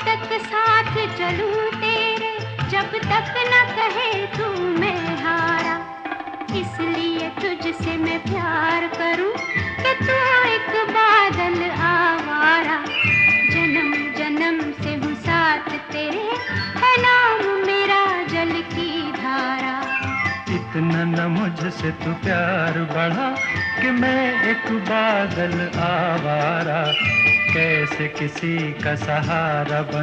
तक साथ चलूं तेरे, जब तक न कहे तू मैं हारा। इसलिए तुझसे मैं प्यार करूं कि तू एक बादल आवारा। जन्म जन्म से हूँ साथ तेरे, है नाम मेरा जल की धारा। इतना न मुझसे तू प्यार बढ़ा कि मैं एक बादल आवारा। कैसे किसी का सहारा बन